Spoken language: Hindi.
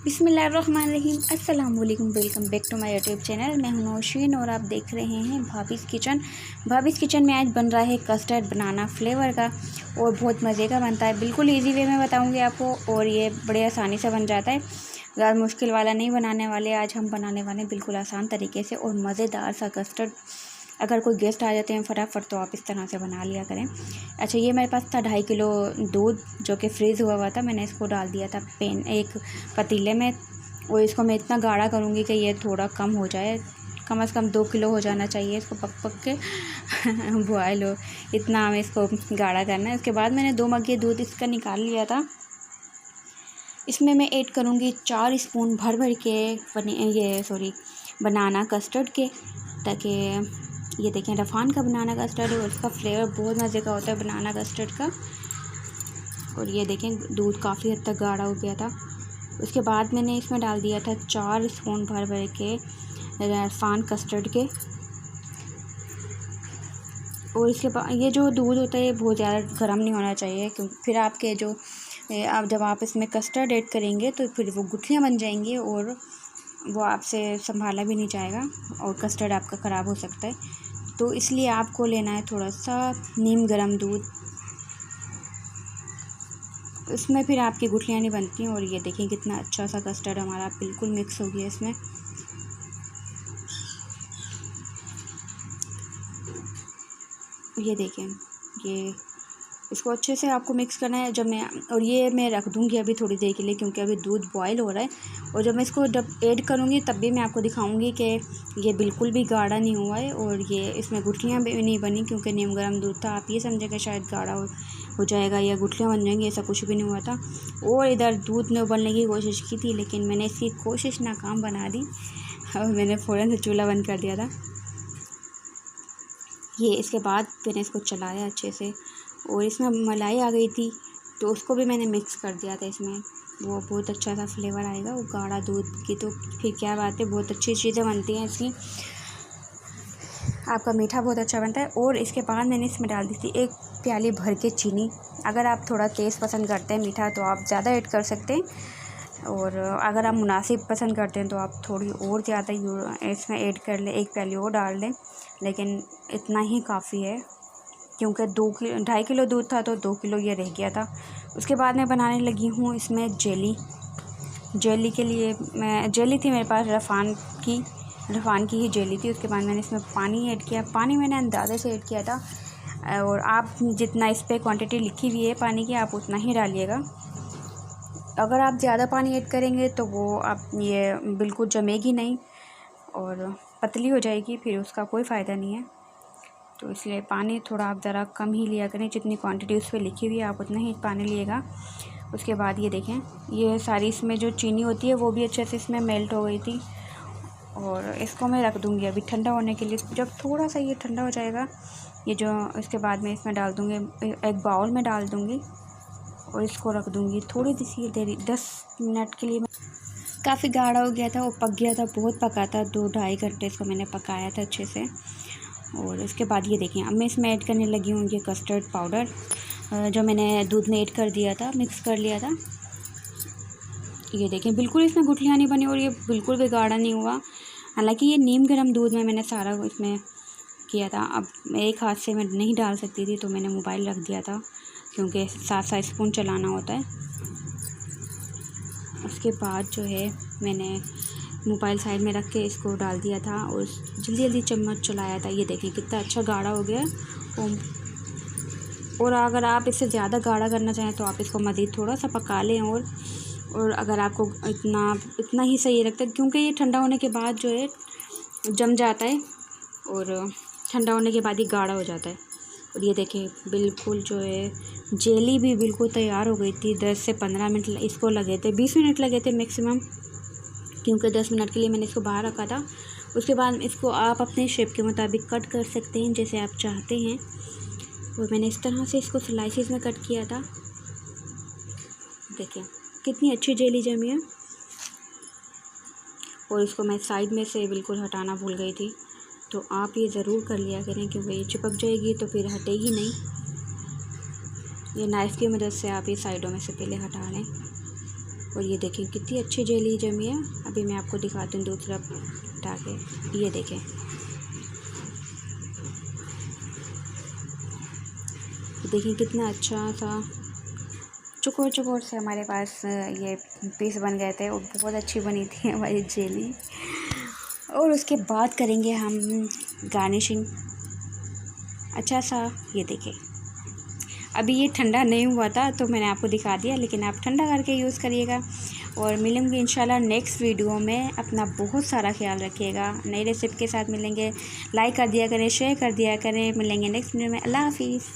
बिस्मिल्लाहिर्रहमानिर्रहीम। अस्सलाम वालेकुम। Welcome back to my YouTube channel. मैं हूं नौशीन और आप देख रहे हैं भाभीज़ किचन। भाभीज़ किचन में आज बन रहा है कस्टर्ड बनाना फ्लेवर का और बहुत मज़े का बनता है। बिल्कुल इजी वे में बताऊंगी आपको और ये बड़े आसानी से बन जाता है। ज़्यादा मुश्किल वाला नहीं बनाने वाले, आज हम बनाने वाले बिल्कुल आसान तरीके से और मज़ेदार सा कस्टर्ड। अगर कोई गेस्ट आ जाते हैं फटाफट तो आप इस तरह से बना लिया करें। अच्छा, ये मेरे पास था 2.5 किलो दूध जो कि फ्रीज़ हुआ था। मैंने इसको डाल दिया था एक पतीले में और इसको मैं इतना गाढ़ा करूँगी कि ये थोड़ा कम हो जाए। कम से कम 2 किलो हो जाना चाहिए इसको पक पक के बॉयल हो, इतना हमें इसको गाढ़ा करना है। उसके बाद मैंने 2 मग ये दूध इसका निकाल लिया था। इसमें मैं ऐड करूँगी 4 स्पून भर भर के बनाना कस्टर्ड के, ताकि ये देखें रफ़ान का बनाना कस्टर्ड है और उसका फ्लेवर बहुत मज़े का होता है बनाना कस्टर्ड का। और ये देखें दूध काफ़ी हद तक गाढ़ा हो गया था। उसके बाद मैंने इसमें डाल दिया था 4 स्पून भर भर के रफ़ान कस्टर्ड के। और इसके बाद ये जो दूध होता है ये बहुत ज़्यादा गर्म नहीं होना चाहिए, क्योंकि फिर आपके जो जब आप इसमें कस्टर्ड ऐड करेंगे तो फिर वो गुठलियाँ बन जाएंगी और वो आपसे संभाला भी नहीं जाएगा और कस्टर्ड आपका ख़राब हो सकता है। तो इसलिए आपको लेना है थोड़ा सा नीम गर्म दूध। इसमें फिर आपकी गुठलियाँ नहीं बनती। और ये देखें कितना अच्छा सा कस्टर्ड हमारा बिल्कुल मिक्स हो गया इसमें। ये देखें, ये इसको अच्छे से आपको मिक्स करना है। ये मैं रख दूँगी अभी थोड़ी देर के लिए, क्योंकि अभी दूध बॉयल हो रहा है। और जब मैं इसको ऐड करूँगी तब भी मैं आपको दिखाऊँगी कि ये बिल्कुल भी गाढ़ा नहीं हुआ है और ये इसमें गुठलियाँ भी नहीं बनी, क्योंकि नीम गर्म दूध था। आप ये समझे कि शायद गाढ़ा हो जाएगा या गुठलियाँ बन जाएंगी, ऐसा कुछ भी नहीं हुआ था। और इधर दूध ने उबलने की कोशिश की थी, लेकिन मैंने इसकी कोशिश नाकाम बना दी और मैंने फ़ौरन से चूल्हा बंद कर दिया था। ये इसके बाद मैंने इसको चलाया अच्छे से और इसमें मलाई आ गई थी तो उसको भी मैंने मिक्स कर दिया था इसमें। वो बहुत अच्छा सा फ्लेवर आएगा वो गाढ़ा दूध की, तो फिर क्या बात है, बहुत अच्छी चीज़ें बनती हैं इसकी। आपका मीठा बहुत अच्छा बनता है। और इसके बाद मैंने इसमें डाल दी थी 1 प्याली भर के चीनी। अगर आप थोड़ा तेज़ पसंद करते हैं मीठा तो आप ज़्यादा ऐड कर सकते हैं, और अगर आप मुनासिब पसंद करते हैं तो आप थोड़ी और ज़्यादा इसमें ऐड कर लें, 1 प्याली और डाल दें। लेकिन इतना ही काफ़ी है, क्योंकि 2.5 किलो दूध था तो 2 किलो ये रह गया था। उसके बाद मैं बनाने लगी हूँ इसमें जेली के लिए जेली थी मेरे पास रफ़ान की ही जेली थी। उसके बाद मैंने इसमें पानी ऐड किया। पानी मैंने अंदाज़े से ऐड किया था और आप जितना इस पर क्वांटिटी लिखी हुई है पानी की आप उतना ही डालिएगा। अगर आप ज़्यादा पानी ऐड करेंगे तो वो आप ये बिल्कुल जमेगी नहीं और पतली हो जाएगी, फिर उसका कोई फ़ायदा नहीं है। तो इसलिए पानी थोड़ा आप ज़रा कम ही लिया करें, जितनी क्वांटिटी उस पर लिखी हुई है आप उतना ही पानी लिएगा। उसके बाद ये देखें, ये सारी इसमें जो चीनी होती है वो भी अच्छे से इसमें मेल्ट हो गई थी। और इसको मैं रख दूँगी अभी ठंडा होने के लिए। जब थोड़ा सा ये ठंडा हो जाएगा इसके बाद मैं इसमें डाल दूँगी, एक बाउल में डाल दूँगी और इसको रख दूँगी थोड़ी सी देरी 10 मिनट के लिए। काफ़ी गाढ़ा हो गया था, वो पक गया था, बहुत पका था। 2-2.5 घंटे इसको मैंने पकाया था अच्छे से। और इसके बाद ये देखिए अब मैं इसमें ऐड करने लगी हूँ ये कस्टर्ड पाउडर जो मैंने दूध में ऐड कर दिया था, मिक्स कर लिया था। ये देखें बिल्कुल इसमें गुठलियाँ नहीं बनी और ये बिल्कुल भी गाढ़ा नहीं हुआ। हालांकि ये नीम गर्म दूध में मैंने सारा इसमें किया था। अब एक हाथ से मैं नहीं डाल सकती थी तो मैंने मोबाइल रख दिया था, क्योंकि 7 स्पून चलाना होता है। उसके बाद जो है मैंने मोबाइल साइड में रख के इसको डाल दिया था और जल्दी जल्दी चम्मच चलाया था। ये देखिए कितना अच्छा गाढ़ा हो गया। और अगर आप इसे ज़्यादा गाढ़ा करना चाहें तो आप इसको मज़ीद थोड़ा सा पका लें। और अगर आपको इतना ही सही लगता है, क्योंकि ये ठंडा होने के बाद जो है जम जाता है और ठंडा होने के बाद ही गाढ़ा हो जाता है। और ये देखें बिल्कुल जो है जेली भी बिल्कुल तैयार हो गई थी। 10 से 15 मिनट इसको लगे थे, 20 मिनट लगे थे मैक्सिमम, क्योंकि 10 मिनट के लिए मैंने इसको बाहर रखा था। उसके बाद इसको आप अपने शेप के मुताबिक कट कर सकते हैं जैसे आप चाहते हैं। और मैंने इस तरह से इसको स्लाइसेस में कट किया था। देखिए कितनी अच्छी जेली जमी है। और इसको मैं साइड में से बिल्कुल हटाना भूल गई थी, तो आप ये ज़रूर कर लिया करें, क्योंकि ये चिपक जाएगी तो फिर हटेगी नहीं। ये नाइफ़ की मदद से आप ये साइडों में से पहले हटा लें। और ये देखें कितनी अच्छी जेली जमी है। अभी मैं आपको दिखाती हूँ दूसरा उठा के, ये देखें। देखिए कितना अच्छा सा चुकोर चुकोर से हमारे पास ये पीस बन गए थे और बहुत अच्छी बनी थी हमारी जेली। और उसके बाद करेंगे हम गार्निशिंग अच्छा सा। ये देखिए अभी ये ठंडा नहीं हुआ था तो मैंने आपको दिखा दिया, लेकिन आप ठंडा करके यूज़ करिएगा। और मिलेंगे इंशाल्लाह नेक्स्ट वीडियो में। अपना बहुत सारा ख्याल रखिएगा। नई रेसिपी के साथ मिलेंगे। लाइक कर दिया करें, शेयर कर दिया करें। मिलेंगे नेक्स्ट वीडियो में। अल्लाह हाफिज़।